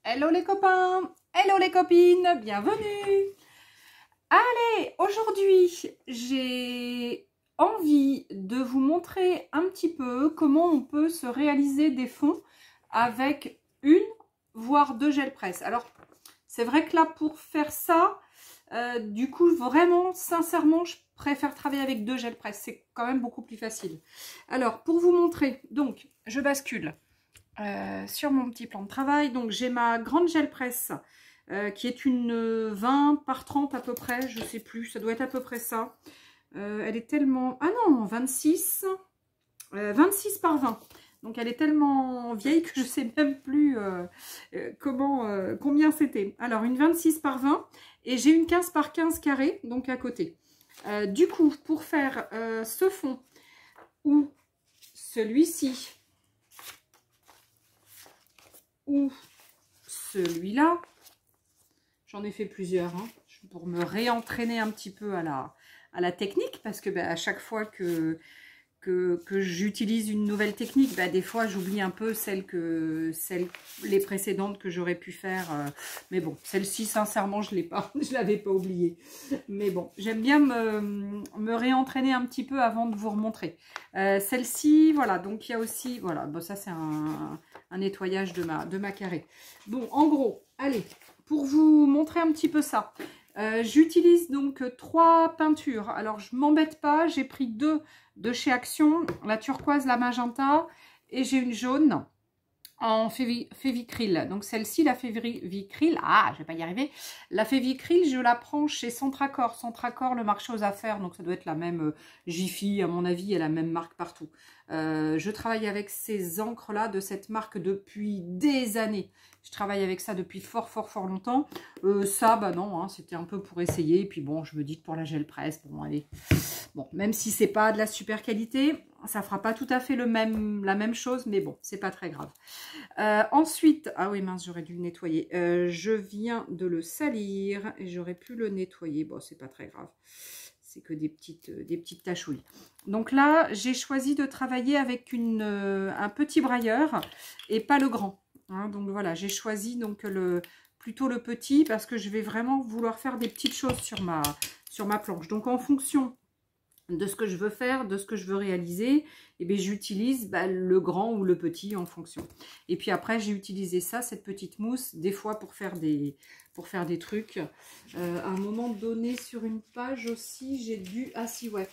Hello les copains, hello les copines, bienvenue. Allez, aujourd'hui, j'ai envie de vous montrer un petit peu comment on peut se réaliser des fonds avec une, voire deux gel presse. Alors, c'est vrai que là, pour faire ça, du coup, vraiment, sincèrement, je préfère travailler avec deux gel presse. C'est quand même beaucoup plus facile. Alors, pour vous montrer, donc, je bascule sur mon petit plan de travail. Donc, j'ai ma grande gel presse qui est une 20 par 30 à peu près. Je sais plus, ça doit être à peu près ça. Elle est tellement... Ah non, 26 par 20. Donc, elle est tellement vieille que je ne sais même plus combien c'était. Alors, une 26 par 20 et j'ai une 15 par 15 carré, donc à côté. Du coup, pour faire ce fond ou celui-ci ou celui-là, j'en ai fait plusieurs hein, pour me réentraîner un petit peu à la technique parce que à chaque fois que j'utilise une nouvelle technique, des fois j'oublie un peu les précédentes que j'aurais pu faire. Mais bon, celle-ci, sincèrement, je l'avais pas oubliée. Mais bon, j'aime bien me réentraîner un petit peu avant de vous remontrer. Celle-ci, voilà, donc il y a aussi, voilà, bon, ça c'est un nettoyage de ma carré. Bon, en gros, allez, pour vous montrer un petit peu ça. J'utilise donc 3 peintures. Alors, je m'embête pas, j'ai pris 2 de chez Action, la turquoise, la magenta, et j'ai une jaune en févicryl. Donc, celle-ci, la févicryl, je vais pas y arriver. La févicryl, je la prends chez Centracor. Centracor, le marché aux affaires, donc ça doit être la même Jiffy, à mon avis, et la même marque partout. Je travaille avec ces encres-là de cette marque depuis des années. Je travaille avec ça depuis fort longtemps. Ça, non, hein, c'était un peu pour essayer. Et puis bon, je me dis que pour la gel presse, bon, allez. Bon, même si c'est pas de la super qualité, ça fera pas tout à fait la même chose, mais bon, c'est pas très grave. Ensuite, ah oui, mince, j'aurais dû le nettoyer. Je viens de le salir et j'aurais pu le nettoyer. Bon, c'est pas très grave. C'est que des petites tachouilles. Donc là, j'ai choisi de travailler avec un petit brailleur et pas le grand. Hein, donc voilà, j'ai choisi donc plutôt le petit parce que je vais vraiment vouloir faire des petites choses sur ma planche. Donc en fonction de ce que je veux faire, de ce que je veux réaliser, j'utilise le grand ou le petit en fonction. Et puis après, j'ai utilisé ça, cette petite mousse, des fois pour faire des trucs. À un moment donné, sur une page aussi, j'ai dû... Ah si, ouais.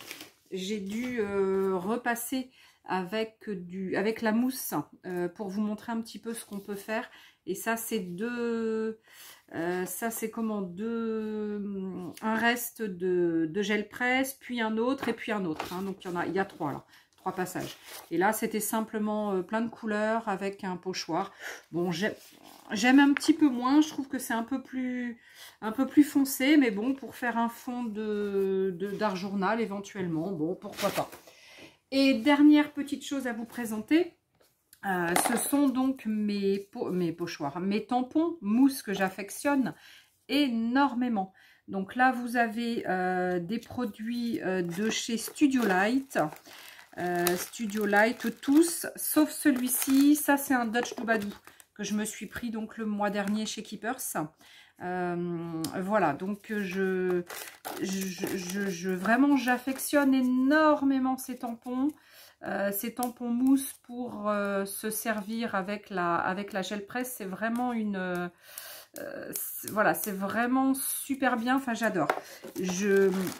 J'ai dû repasser avec la mousse pour vous montrer un petit peu ce qu'on peut faire. Et ça, c'est un reste de gel presse, puis un autre et puis un autre. Hein. Donc, il y a 3 là. 3 passages. Et là, c'était simplement plein de couleurs avec un pochoir. Bon, j'aime un petit peu moins. Je trouve que c'est un peu plus foncé. Mais bon, pour faire un fond d'art journal, éventuellement, bon, pourquoi pas. Et dernière petite chose à vous présenter. Ce sont donc mes pochoirs, mes tampons mousse que j'affectionne énormément. Donc là, vous avez des produits de chez Studio Light. Studio Light tous, sauf celui-ci. Ça, c'est un Dutch Doubadou que je me suis pris donc le mois dernier chez Keepers. Voilà, donc vraiment, j'affectionne énormément ces tampons. Ces tampons mousse pour se servir avec la gel presse, c'est vraiment voilà, c'est vraiment super bien. Enfin, j'adore.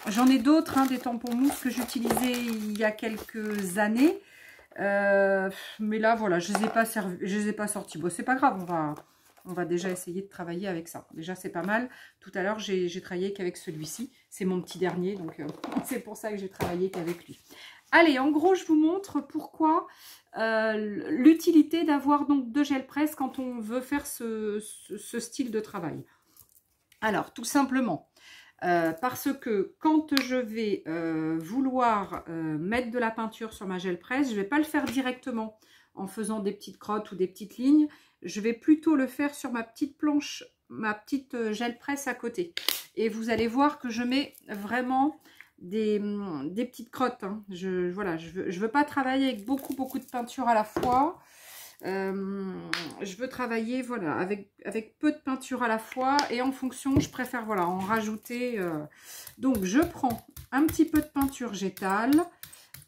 J'en ai d'autres, hein, des tampons mousse que j'utilisais il y a quelques années. Mais là, voilà, je les ai pas sortis. Bon, c'est pas grave, on va déjà essayer de travailler avec ça. Déjà, c'est pas mal. Tout à l'heure, j'ai travaillé qu'avec celui-ci. C'est mon petit dernier, donc c'est pour ça que j'ai travaillé qu'avec lui. Allez, en gros, je vous montre pourquoi l'utilité d'avoir donc 2 gel presse quand on veut faire ce style de travail. Alors, tout simplement, parce que quand je vais vouloir mettre de la peinture sur ma gel presse, je ne vais pas le faire directement en faisant des petites crottes ou des petites lignes. Je vais plutôt le faire sur ma petite planche, ma petite gel presse à côté. Et vous allez voir que je mets vraiment des petites crottes. Hein. Voilà, je veux pas travailler avec beaucoup de peinture à la fois. Je veux travailler, voilà, avec peu de peinture à la fois. Et en fonction, je préfère, voilà, en rajouter. Donc, je prends un petit peu de peinture, j'étale.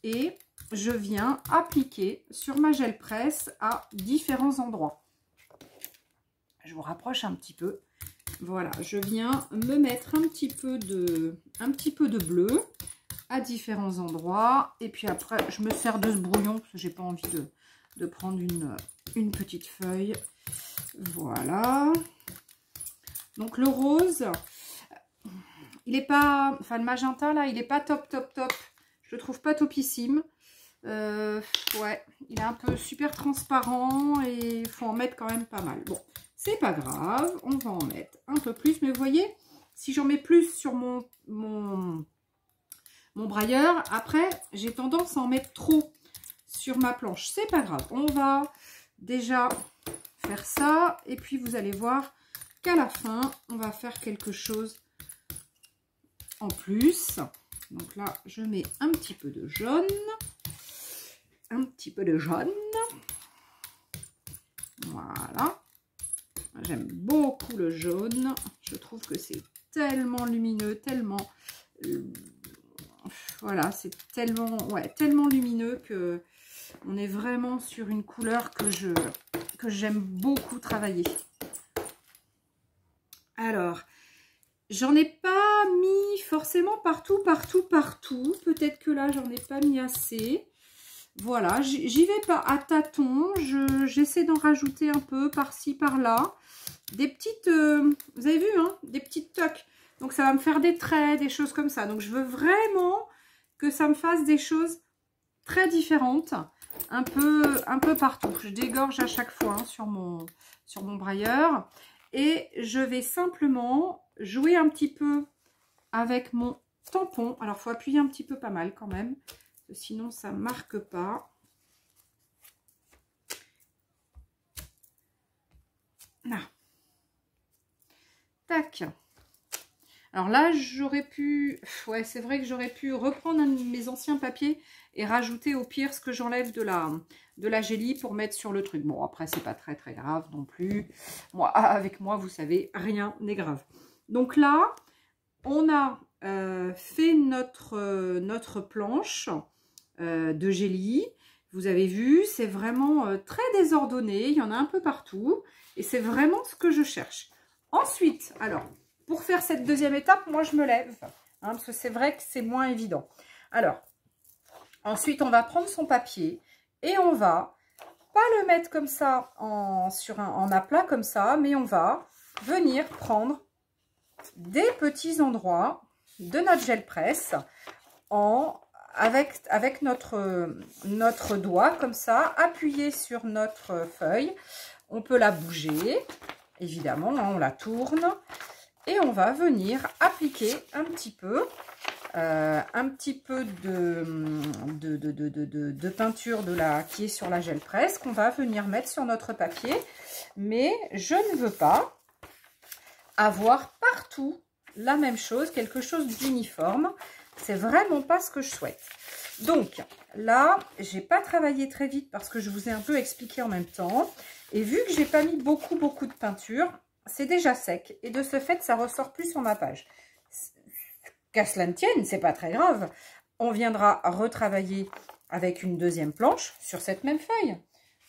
Et je viens appliquer sur ma gel presse à différents endroits. Je vous rapproche un petit peu. Voilà, je viens me mettre un petit peu de bleu à différents endroits. Et puis après, je me sers de ce brouillon parce que j'ai pas envie de prendre une petite feuille. Voilà. Donc le rose, il est pas, enfin le magenta là, il est pas top. Je le trouve pas topissime. Ouais, il est un peu super transparent et il faut en mettre quand même pas mal. Bon, c'est pas grave, on va en mettre un peu plus. Mais vous voyez, si j'en mets plus sur mon brailleur, après, j'ai tendance à en mettre trop sur ma planche. C'est pas grave, on va déjà faire ça. Et puis, vous allez voir qu'à la fin, on va faire quelque chose en plus. Donc là, je mets un petit peu de jaune. Un petit peu de jaune. Voilà. J'aime beaucoup le jaune. Je trouve que c'est tellement lumineux, tellement... voilà, c'est tellement, ouais, tellement lumineux que on est vraiment sur une couleur que j'aime beaucoup travailler. Alors, j'en ai pas mis forcément partout. Peut-être que là, j'en ai pas mis assez. Voilà, j'y vais pas à tâtons, j'essaie d'en rajouter un peu par-ci, par-là. Des petites, vous avez vu, hein, des petites toques. Donc ça va me faire des traits, des choses comme ça. Donc je veux vraiment que ça me fasse des choses très différentes, un peu partout. Je dégorge à chaque fois hein, sur mon brailleur. Et je vais simplement jouer un petit peu avec mon tampon. Alors il faut appuyer un petit peu pas mal quand même. Sinon, ça ne marque pas. Là. Tac. Alors là, j'aurais pu... Ouais, c'est vrai que j'aurais pu reprendre un de mes anciens papiers et rajouter au pire ce que j'enlève de la gélie pour mettre sur le truc. Bon, après, c'est pas très grave non plus. Moi, avec moi, vous savez, rien n'est grave. Donc là, on a fait notre planche de gélie. Vous avez vu, c'est vraiment très désordonné. Il y en a un peu partout. Et c'est vraiment ce que je cherche. Ensuite, alors, pour faire cette deuxième étape, moi, je me lève. Hein, parce que c'est vrai que c'est moins évident. Alors, ensuite, on va prendre son papier. Et on va pas le mettre comme ça en aplat comme ça. Mais on va venir prendre des petits endroits de notre gel presse avec notre doigt comme ça, appuyé sur notre feuille. On peut la bouger, évidemment, hein, on la tourne et on va venir appliquer un petit peu de peinture qui est sur la gel presse qu'on va venir mettre sur notre papier. Mais je ne veux pas avoir partout la même chose, quelque chose d'uniforme. C'est vraiment pas ce que je souhaite. Donc là, j'ai pas travaillé très vite parce que je vous ai un peu expliqué en même temps. Et vu que j'ai pas mis beaucoup de peinture, c'est déjà sec. Et de ce fait, ça ressort plus sur ma page. Qu'à cela ne tienne, c'est pas très grave. On viendra retravailler avec une deuxième planche sur cette même feuille.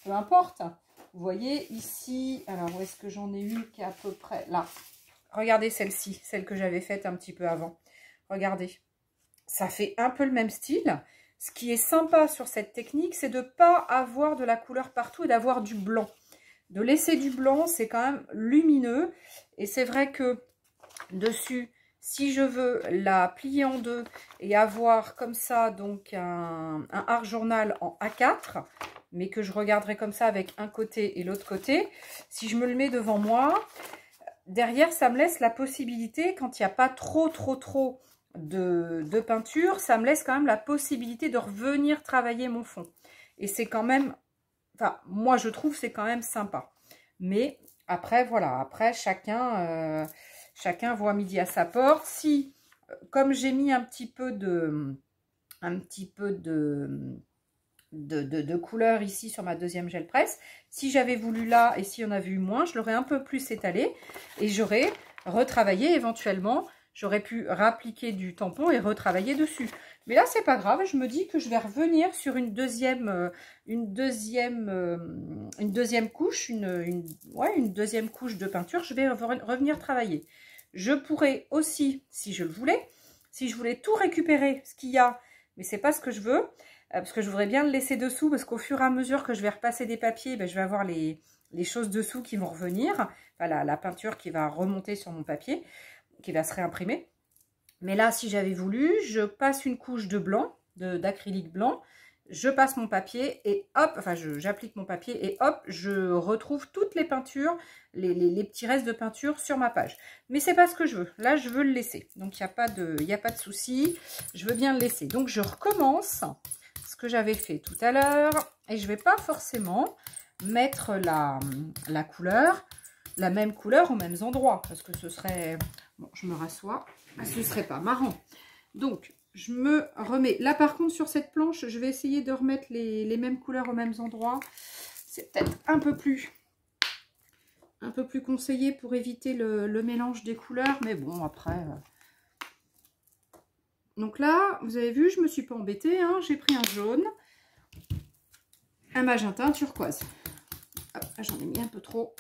Peu importe. Vous voyez ici, alors où est-ce que j'en ai eu qui est à peu près là. Regardez celle-ci, celle que j'avais faite un petit peu avant. Regardez. Ça fait un peu le même style. Ce qui est sympa sur cette technique, c'est de ne pas avoir de la couleur partout et d'avoir du blanc. De laisser du blanc, c'est quand même lumineux. Et c'est vrai que dessus, si je veux la plier en deux et avoir comme ça donc un art journal en A4, mais que je regarderai comme ça avec un côté et l'autre côté, si je me le mets devant moi, derrière, ça me laisse la possibilité, quand il n'y a pas trop de peinture, ça me laisse quand même la possibilité de revenir travailler mon fond. Et c'est quand même, enfin, moi je trouve c'est quand même sympa. Mais après, voilà, après chacun voit midi à sa porte. Si, comme j'ai mis un petit peu de couleur ici sur ma deuxième gel presse. Si j'avais voulu là et si on a vu moins, je l'aurais un peu plus étalé et j'aurais retravaillé éventuellement. J'aurais pu réappliquer du tampon et retravailler dessus. Mais là, c'est pas grave. Je me dis que je vais revenir sur une deuxième couche, une deuxième couche de peinture. Je vais revenir travailler. Je pourrais aussi, si je le voulais, si je voulais tout récupérer, ce qu'il y a, mais c'est pas ce que je veux, parce que je voudrais bien le laisser dessous, parce qu'au fur et à mesure que je vais repasser des papiers, ben, je vais avoir les choses dessous qui vont revenir, enfin, la peinture qui va remonter sur mon papier, qui va se réimprimer. Mais là, si j'avais voulu, je passe une couche de blanc, d'acrylique blanc, je passe mon papier et hop, enfin j'applique mon papier et hop, je retrouve toutes les peintures, les petits restes de peinture sur ma page. Mais c'est pas ce que je veux. Là, je veux le laisser. Donc, il n'y a pas de souci. Je veux bien le laisser. Donc, je recommence ce que j'avais fait tout à l'heure. Et je vais pas forcément mettre la couleur, la même couleur aux mêmes endroits. Parce que ce serait... Bon, je me rassois. Ce serait pas marrant. Donc, je me remets. Là, par contre, sur cette planche, je vais essayer de remettre les mêmes couleurs aux mêmes endroits. C'est peut-être un peu plus conseillé pour éviter le mélange des couleurs. Mais bon, après... Donc là, vous avez vu, je ne me suis pas embêtée. Hein, j'ai pris un jaune, un magenta, un turquoise. Hop, là, j'en ai mis un peu trop.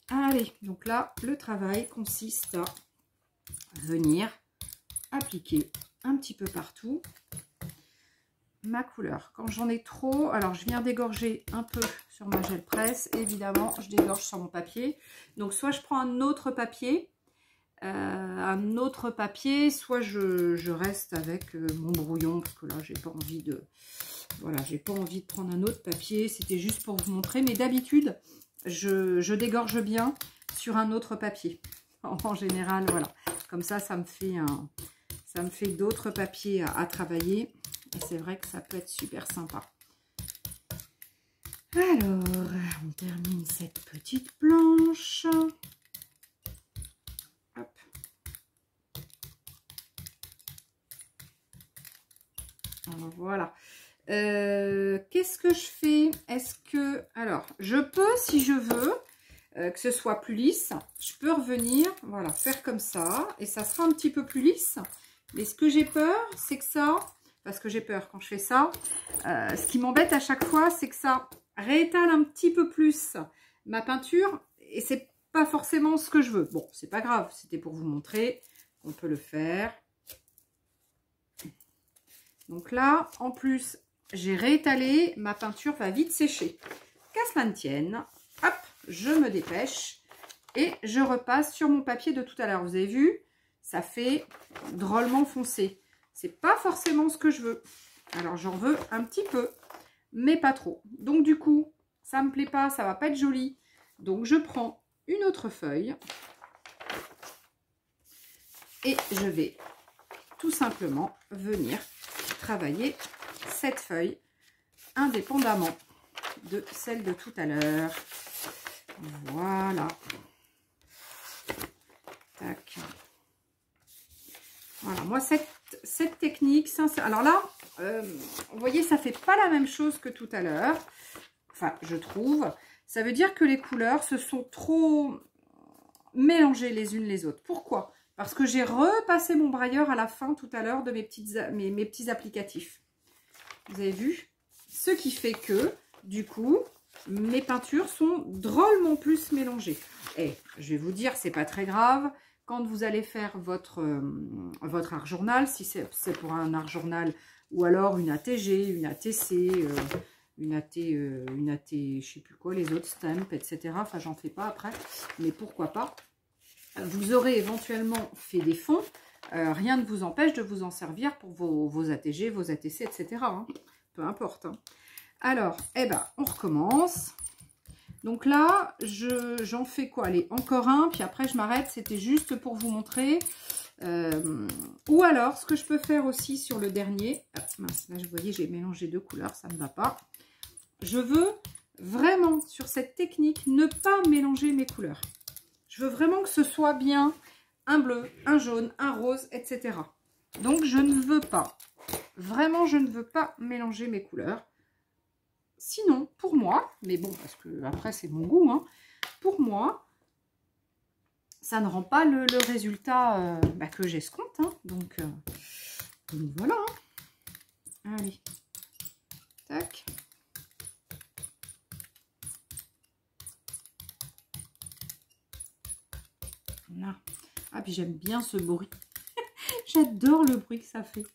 Allez, donc là, le travail consiste à venir appliquer un petit peu partout ma couleur. Quand j'en ai trop, alors je viens d'égorger un peu sur ma gel presse. Évidemment, je dégorge sur mon papier. Donc, soit je prends un autre papier, soit je reste avec mon brouillon, parce que là, j'ai pas envie de... Voilà, j'ai pas envie de prendre un autre papier. C'était juste pour vous montrer. Mais d'habitude, je dégorge bien sur un autre papier. En général, voilà. Comme ça, ça me fait d'autres papiers à travailler. Et c'est vrai que ça peut être super sympa. Alors, on termine cette petite planche. Hop. Alors, voilà. Qu'est-ce que je fais? Est-ce que... Alors, je peux, si je veux, que ce soit plus lisse, je peux revenir, voilà, faire comme ça. Et ça sera un petit peu plus lisse. Mais ce que j'ai peur, c'est que ça... Parce que j'ai peur quand je fais ça. Ce qui m'embête à chaque fois, c'est que ça réétale un petit peu plus ma peinture. Et c'est pas forcément ce que je veux. Bon, c'est pas grave. C'était pour vous montrer qu'on peut le faire. Donc là, en plus, j'ai réétalé. Ma peinture va vite sécher. Qu'à cela ne tienne. Hop, je me dépêche. Et je repasse sur mon papier de tout à l'heure. Vous avez vu, ça fait drôlement foncé. C'est pas forcément ce que je veux. Alors, j'en veux un petit peu, mais pas trop. Donc, du coup, ça me plaît pas, ça va pas être joli. Donc, je prends une autre feuille et je vais tout simplement venir travailler cette feuille indépendamment de celle de tout à l'heure. Voilà. Tac. Voilà, moi, cette technique, alors là, vous voyez, ça fait pas la même chose que tout à l'heure. Enfin, je trouve. Ça veut dire que les couleurs se sont trop mélangées les unes les autres. Pourquoi? Parce que j'ai repassé mon brailleur à la fin tout à l'heure de mes petits applicatifs. Vous avez vu? Ce qui fait que, du coup, mes peintures sont drôlement plus mélangées. Et je vais vous dire, c'est pas très grave. Quand vous allez faire votre art journal, si c'est pour un art journal ou alors une ATG, une ATC, une AT, je sais plus quoi, les autres stamps, etc. Enfin, j'en fais pas après, mais pourquoi pas. Vous aurez éventuellement fait des fonds. Rien ne vous empêche de vous en servir pour vos ATG, vos ATC, etc. Hein. Peu importe. Hein. Alors, eh ben, on recommence. Donc là, j'en fais quoi? Allez, encore un, puis après je m'arrête. C'était juste pour vous montrer. Ou alors, ce que je peux faire aussi sur le dernier. Ah, mince, là, vous voyez, j'ai mélangé deux couleurs, ça ne va pas. Je veux vraiment, sur cette technique, ne pas mélanger mes couleurs. Je veux vraiment que ce soit bien un bleu, un jaune, un rose, etc. Donc, je ne veux pas, vraiment, je ne veux pas mélanger mes couleurs. Sinon, pour moi, mais bon, parce que après, c'est mon goût, hein, pour moi, ça ne rend pas le résultat que j'escompte. Hein, donc voilà. Hein. Allez. Tac. Là. Ah, puis j'aime bien ce bruit. J'adore le bruit que ça fait.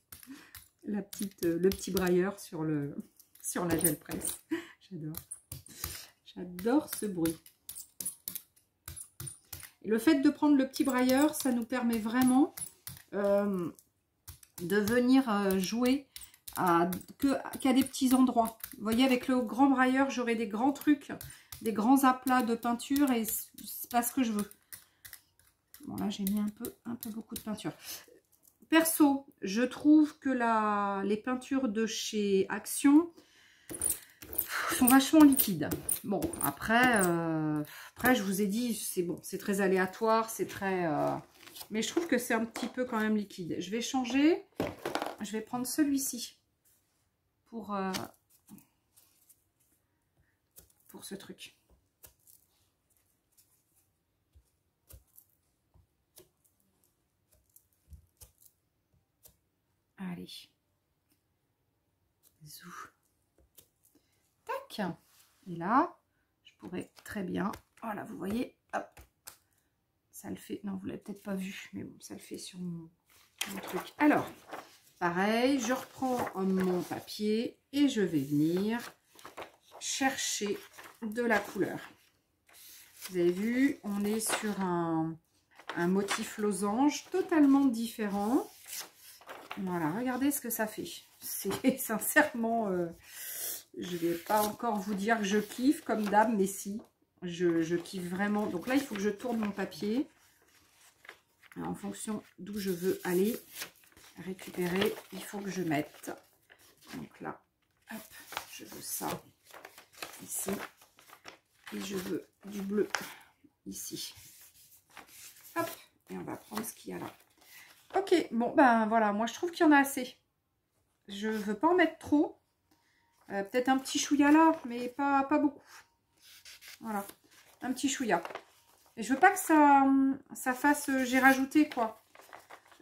Le petit brailleur sur la gel presse. J'adore. J'adore ce bruit. Et le fait de prendre le petit brailleur, ça nous permet vraiment de venir jouer qu'à des petits endroits. Vous voyez, avec le grand brailleur, j'aurai des grands trucs, des grands aplats de peinture et c'est pas ce que je veux. Bon, là, j'ai mis un peu beaucoup de peinture. Perso, je trouve que les peintures de chez Action sont vachement liquides. Bon, après, je vous ai dit, c'est bon, c'est très aléatoire, c'est très... mais je trouve que c'est un petit peu quand même liquide. Je vais changer, je vais prendre celui-ci pour ce truc. Allez. Zou. Tac. Et là, je pourrais très bien... Voilà, vous voyez, hop. Ça le fait... Non, vous l'avez peut-être pas vu, mais bon, ça le fait sur mon truc. Alors, pareil, je reprends mon papier et je vais venir chercher de la couleur. Vous avez vu, on est sur un motif losange totalement différent. Voilà, regardez ce que ça fait. C'est sincèrement, je ne vais pas encore vous dire que je kiffe comme d'hab, mais si, je kiffe vraiment. Donc là, il faut que je tourne mon papier. Alors, en fonction d'où je veux aller récupérer, il faut que je mette. Donc là, hop, je veux ça ici. Et je veux du bleu ici. Hop, et on va prendre ce qu'il y a là. Ok, bon, ben voilà, moi je trouve qu'il y en a assez. Je ne veux pas en mettre trop. Peut-être un petit chouïa là, mais pas beaucoup. Voilà, un petit chouïa. Et je veux pas que ça fasse... J'ai rajouté quoi.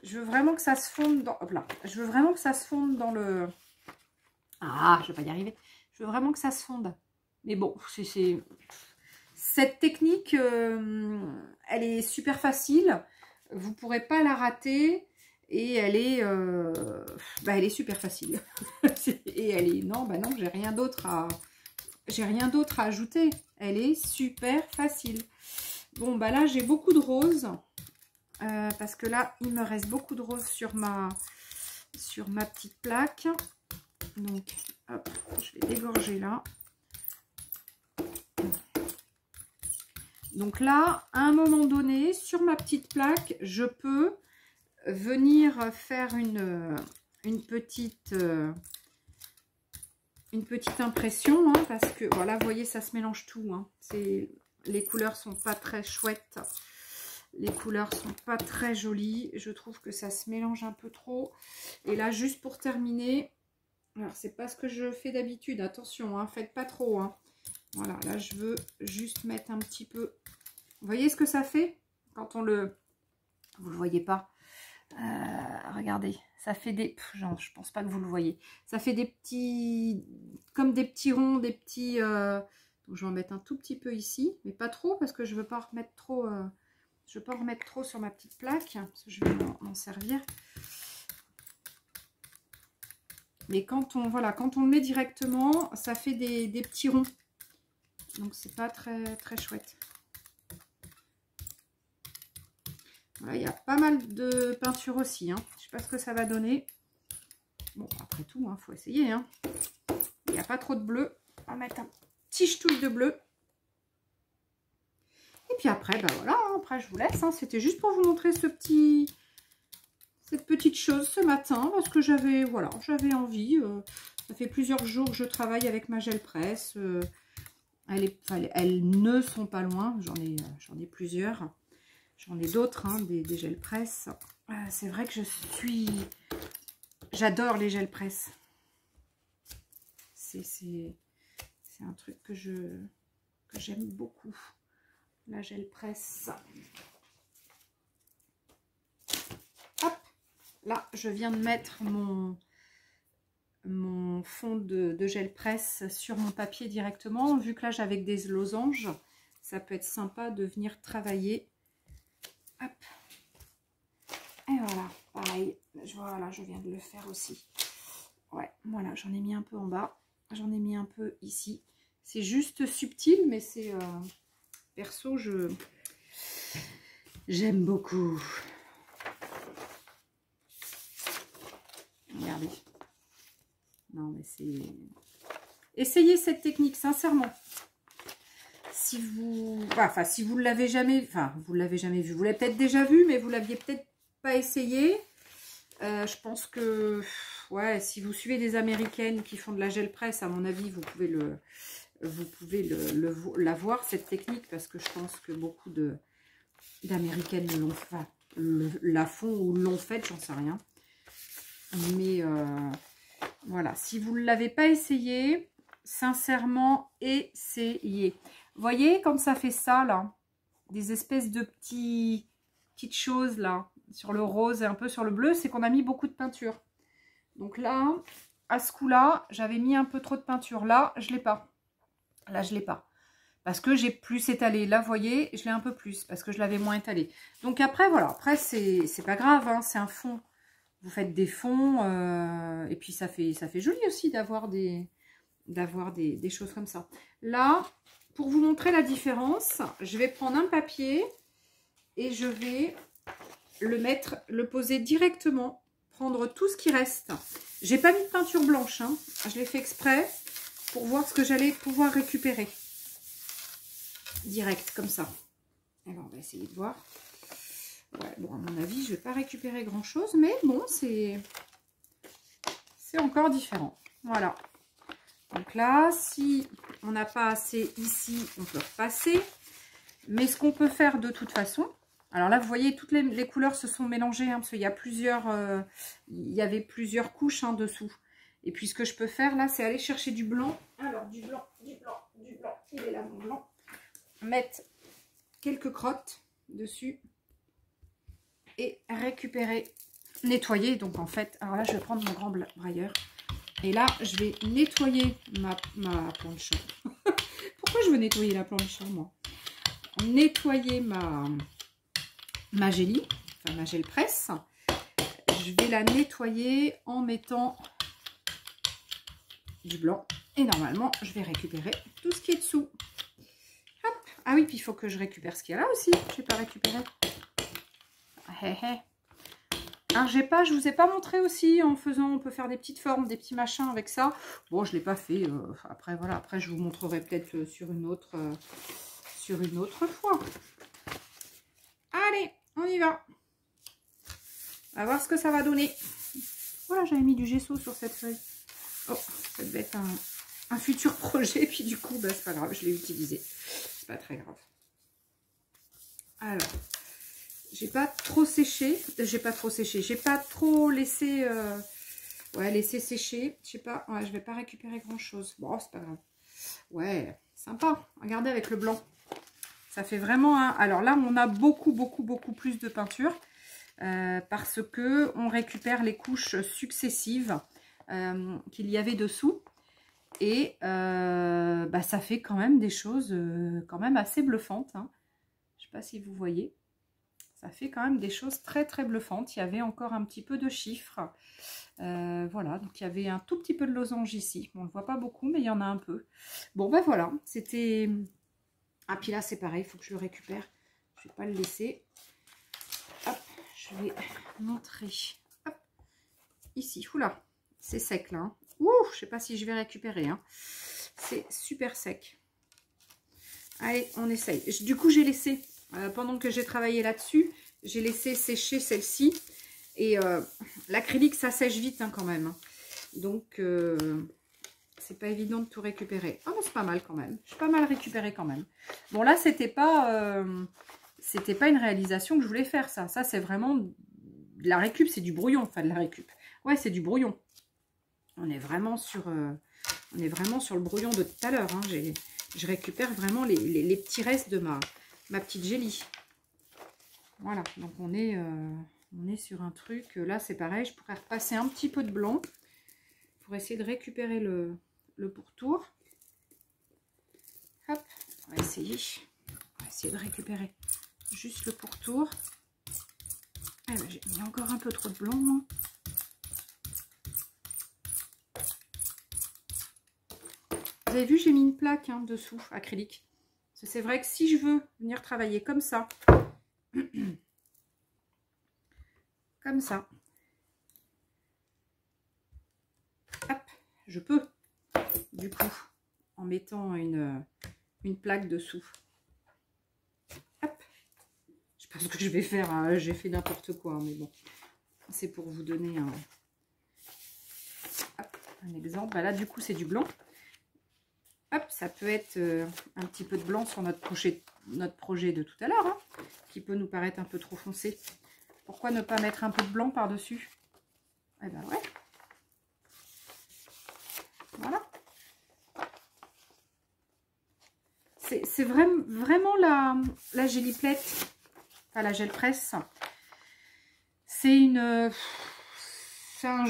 Je veux vraiment que ça se fonde dans... Hop là. Je veux vraiment que ça se fonde dans le... Ah, je vais pas y arriver. Je veux vraiment que ça se fonde. Mais bon, c'est... Cette technique, elle est super facile. Vous ne pourrez pas la rater. Et elle est super facile. Et elle est... Non, bah non, j'ai rien d'autre à ajouter. Elle est super facile. Bon, bah là, j'ai beaucoup de roses. Parce que là, il me reste beaucoup de roses sur ma petite plaque. Donc, hop, je vais dégorger là. Donc là, à un moment donné, sur ma petite plaque, je peux venir faire une petite impression, hein, parce que voilà, vous voyez, ça se mélange tout. Hein. Les couleurs sont pas très chouettes. Les couleurs sont pas très jolies. Je trouve que ça se mélange un peu trop. Et là, juste pour terminer, alors c'est pas ce que je fais d'habitude. Attention, hein, faites pas trop. Hein. Voilà, là je veux juste mettre un petit peu. Vous voyez ce que ça fait quand on le... Vous le voyez pas. Regardez, ça fait des... Genre, je pense pas que vous le voyez. Ça fait des petits... Comme des petits ronds, des petits... Donc je vais en mettre un tout petit peu ici. Mais pas trop parce que je veux pas remettre trop... Je ne veux pas en remettre trop sur ma petite plaque. Parce que je vais m'en servir. Mais quand on le met directement, ça fait des petits ronds. Donc c'est pas très, très chouette. Voilà, il y a pas mal de peinture aussi. Hein. Je ne sais pas ce que ça va donner. Bon, après tout, il faut essayer. Hein. Il n'y a pas trop de bleu. On va mettre un petit ch'touille de bleu. Et puis après, ben voilà, hein, après je vous laisse. Hein. C'était juste pour vous montrer cette petite chose ce matin. Parce que j'avais envie. Ça fait plusieurs jours que je travaille avec ma gel presse. Elles ne sont pas loin. J'en ai plusieurs. J'en ai d'autres, hein, des gels presse. C'est vrai que j'adore les gels presse. C'est un truc que j'aime beaucoup. La gel presse. Hop, là, je viens de mettre mon fond de gel presse sur mon papier directement. Vu que là, j'ai avec des losanges, ça peut être sympa de venir travailler. Hop. Et voilà, pareil. Voilà, je viens de le faire aussi. Ouais, voilà, j'en ai mis un peu en bas. J'en ai mis un peu ici. C'est juste subtil, mais c'est... perso, j'aime beaucoup. Regardez. Non, mais c'est... Essayez cette technique, sincèrement. Si vous... Enfin, si vous ne l'avez jamais... Enfin, vous ne l'avez jamais vu. Vous l'avez peut-être déjà vu, mais vous ne l'aviez peut-être pas essayé. Je pense que... Ouais, si vous suivez des Américaines qui font de la gel presse, à mon avis, vous pouvez la voir, cette technique, parce que je pense que beaucoup d'Américaines la font ou l'ont faite, j'en sais rien. Mais voilà, si vous ne l'avez pas essayé, sincèrement, essayez. Vous voyez, comme ça fait ça, là, des espèces de petites choses, là, sur le rose et un peu sur le bleu, c'est qu'on a mis beaucoup de peinture. Donc là, à ce coup-là, j'avais mis un peu trop de peinture. Là, je ne l'ai pas. Là, je ne l'ai pas. Parce que j'ai plus étalé. Là, vous voyez, je l'ai un peu plus. Parce que je l'avais moins étalé. Donc après, voilà. Après, c'est pas grave. Hein, c'est un fond. Vous faites des fonds. Et puis, ça fait joli aussi d'avoir des choses comme ça. Là, pour vous montrer la différence, je vais prendre un papier. Et je vais le poser directement. Prendre tout ce qui reste. J'ai pas mis de peinture blanche. Hein. Je l'ai fait exprès pour voir ce que j'allais pouvoir récupérer. Direct, comme ça. Alors, on va essayer de voir. Ouais, bon, à mon avis, je vais pas récupérer grand-chose. Mais bon, c'est encore différent. Voilà. Donc là, si on n'a pas assez ici, on peut repasser. Mais ce qu'on peut faire de toute façon... Alors là, vous voyez, toutes les couleurs se sont mélangées, hein, parce qu'il y a il y avait plusieurs couches hein, dessous. Et puis, ce que je peux faire, là, c'est aller chercher du blanc. Alors, du blanc, il est là, mon blanc. Mettre quelques crottes dessus. Et récupérer, nettoyer. Donc, en fait, alors là, je vais prendre mon grand brailleur. Et là, je vais nettoyer ma planche. Pourquoi je veux nettoyer la planche, moi? Nettoyer ma gélie, enfin ma gel presse. Je vais la nettoyer en mettant du blanc. Et normalement, je vais récupérer tout ce qui est dessous. Hop. Ah oui, puis il faut que je récupère ce qu'il y a là aussi. Je n'ai pas récupéré. Alors, je vous ai pas montré aussi en faisant, on peut faire des petites formes, des petits machins avec ça. Bon, je ne l'ai pas fait. Après, voilà, après je vous montrerai peut-être sur une autre fois. Allez, on y va. On va voir ce que ça va donner. Voilà, j'avais mis du gesso sur cette feuille. Oh, ça devait être un futur projet. Puis du coup, bah, c'est pas grave, je l'ai utilisé. C'est pas très grave. Alors, j'ai pas trop séché. J'ai pas trop laissé... ouais, laissé sécher. Je sais pas, ouais, je vais pas récupérer grand-chose. Bon, c'est pas grave. Ouais, sympa. Regardez avec le blanc. Ça fait vraiment un... Alors là, on a beaucoup plus de peinture parce que on récupère les couches successives qu'il y avait dessous. Et bah, ça fait quand même des choses quand même assez bluffantes. Hein. Je ne sais pas si vous voyez. Ça fait quand même des choses très bluffantes. Il y avait encore un petit peu de chiffres. Voilà, donc il y avait un tout petit peu de losange ici. On ne le voit pas beaucoup, mais il y en a un peu. Bon, ben voilà, c'était... Ah, puis là, c'est pareil, il faut que je le récupère. Je ne vais pas le laisser. Hop, je vais montrer. Hop, ici. Oula, c'est sec là. Hein. Ouh, je ne sais pas si je vais récupérer. Hein. C'est super sec. Allez, on essaye. Du coup, j'ai laissé, pendant que j'ai travaillé là-dessus, j'ai laissé sécher celle-ci. Et l'acrylique, ça sèche vite hein, quand même. Donc... c'est pas évident de tout récupérer. Ah, mais c'est pas mal quand même. Je suis pas mal récupéré quand même. Bon, là, c'était pas c'était pas une réalisation que je voulais faire, ça. Ça, c'est vraiment de la récup, c'est du brouillon. Enfin, de la récup. Ouais, c'est du brouillon. On est vraiment sur le brouillon de tout à l'heure. Hein. Je récupère vraiment les petits restes de ma petite Gélie. Voilà, donc on est sur un truc. Là, c'est pareil, je pourrais repasser un petit peu de blanc pour essayer de récupérer le pourtour. Hop, on va essayer. On va essayer de récupérer juste le pourtour. Eh ben, j'ai mis encore un peu trop de blanc, moi. Vous avez vu, j'ai mis une plaque hein, dessous, acrylique. C'est vrai que si je veux venir travailler comme ça, comme ça, hop, je peux, du coup, en mettant une plaque dessous. Hop, je sais pas ce que je vais faire, hein. J'ai fait n'importe quoi, hein, mais bon, c'est pour vous donner un exemple. Là, du coup, c'est du blanc. Hop, ça peut être un petit peu de blanc sur notre projet de tout à l'heure, hein, qui peut nous paraître un peu trop foncé. Pourquoi ne pas mettre un peu de blanc par-dessus? Eh ben ouais. Voilà. C'est vraiment la Géliplette, enfin la gel presse. C'est un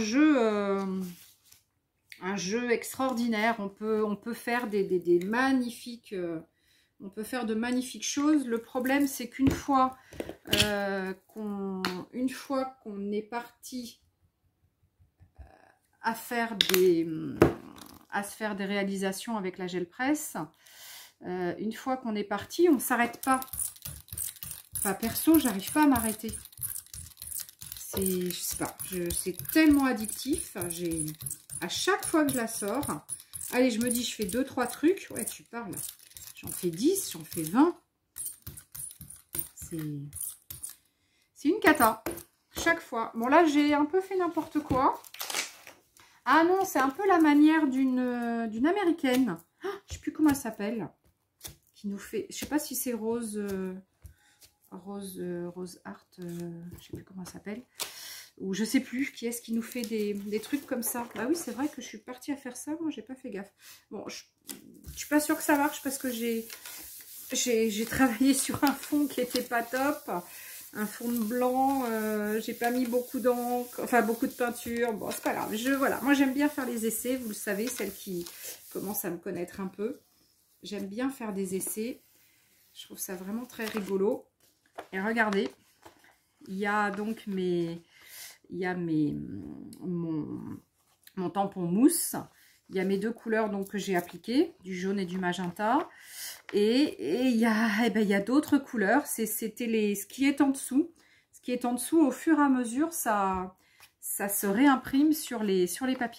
jeu extraordinaire. On peut faire des magnifiques, on peut faire de magnifiques choses. Le problème, c'est qu'une fois qu'on est parti à se faire des réalisations avec la gel presse, une fois qu'on est parti, on ne s'arrête pas. Enfin, perso, j'arrive pas à m'arrêter. Je sais pas, c'est tellement addictif. À chaque fois que je la sors, allez, je me dis, je fais 2-3 trucs. Ouais, tu parles. J'en fais 10, j'en fais 20. C'est une cata. Chaque fois. Bon, là, j'ai un peu fait n'importe quoi. Ah non, c'est un peu la manière d'une américaine. Ah, je sais plus comment elle s'appelle. Qui nous fait... Je sais pas si c'est Rose Art. Je sais plus comment elle s'appelle. Ou je sais plus qui est-ce qui nous fait des trucs comme ça. Bah oui, c'est vrai que je suis partie à faire ça. Moi, j'ai pas fait gaffe. Bon, je suis pas sûre que ça marche parce que j'ai travaillé sur un fond qui était pas top. Un fond de blanc. J'ai pas mis beaucoup d'encre, enfin beaucoup de peinture. Bon, c'est pas grave. Voilà. Moi, j'aime bien faire les essais. Vous le savez, celles qui commencent à me connaître un peu. J'aime bien faire des essais. Je trouve ça vraiment très rigolo. Et regardez, il y a donc mon tampon mousse. Il y a mes deux couleurs donc, que j'ai appliquées, du jaune et du magenta. Et il y a d'autres couleurs. C'était ce qui est en dessous. Ce qui est en dessous, au fur et à mesure, ça se réimprime sur les papiers.